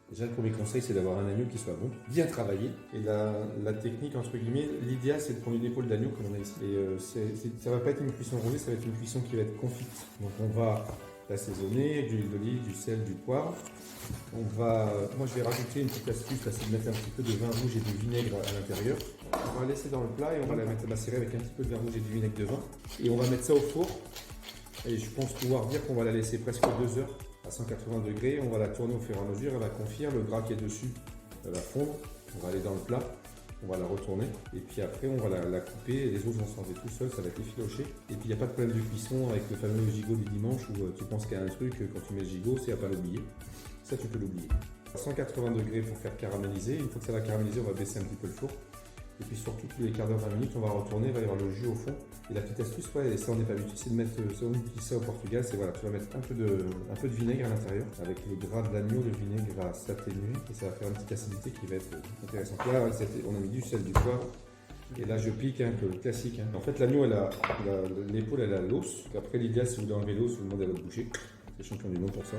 Déjà, le premier conseil, c'est d'avoir un agneau qui soit bon, bien travaillé. Et la technique, entre guillemets, l'idéal, c'est de prendre une épaule d'agneau comme on a ici. Et ça va pas être une cuisson rosée, ça va être une cuisson qui va être confite. Donc on va l'assaisonner avec de l'huile d'olive, du sel, du poivre. Moi je vais rajouter une petite astuce, là, c'est de mettre un petit peu de vin rouge et du vinaigre à l'intérieur. On va la laisser dans le plat et on va la mettre macérer avec un petit peu de vin rouge et du vinaigre de vin. Et on va mettre ça au four. Et je pense pouvoir dire qu'on va la laisser presque 2 heures à 180 degrés. On va la tourner au fur et à mesure, elle va confire, le gras qui est dessus va fondre. On va aller dans le plat, on va la retourner. Et puis après on va la couper, les os vont s'enlever tout seuls, ça va être effiloché. Et puis il n'y a pas de problème de cuisson avec le fameux gigot du dimanche où tu penses qu'il y a un truc, quand tu mets le gigot, c'est à pas l'oublier. Ça tu peux l'oublier. À 180 degrés pour faire caraméliser. Une fois que ça va caraméliser, on va baisser un petit peu le four. Et puis surtout tous les quarts d'heure, 20 minutes, on va retourner, il va y avoir le jus au fond. Et la petite astuce, et ça on n'est pas habitué, c'est de mettre, ça on utilise ça au Portugal, c'est voilà, tu vas mettre un peu de vinaigre à l'intérieur. Avec le gras de l'agneau, le vinaigre va s'atténuer et ça va faire une petite acidité qui va être intéressante. Là, on a mis du sel, du poivre. Et là je pique, le classique. En fait l'agneau, l'épaule elle a l'os. Après l'idéal c'est vous enlevez l'os, vous demandez à votre boucher. C'est champion du monde pour ça.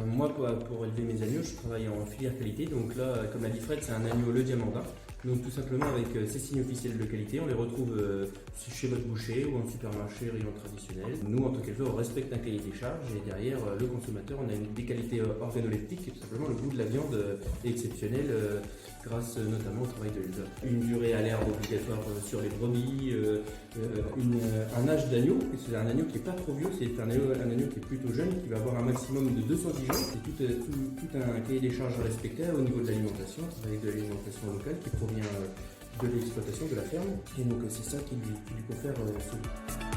Moi, pour élever mes agneaux, je travaille en filière qualité. Donc là, comme l'a dit Fred, c'est un agneau le diamandin. Donc tout simplement avec ces signes officiels de qualité, on les retrouve chez votre boucher ou en supermarché rayon traditionnel. Nous, en tant qu'éleveurs, on respecte un cahier-des-charges et derrière le consommateur, on a des qualités organoleptiques et tout simplement le goût de la viande est exceptionnel grâce notamment au travail de l'éleveur. Une durée à l'herbe obligatoire sur les brebis, un âge d'agneau, c'est un agneau qui n'est pas trop vieux, c'est un agneau qui est plutôt jeune, qui va avoir un maximum de 210 jours. C'est tout un cahier des charges respecté au niveau de l'alimentation, avec de l'alimentation locale qui provient de l'exploitation de la ferme. Et donc c'est ça qui lui confère ce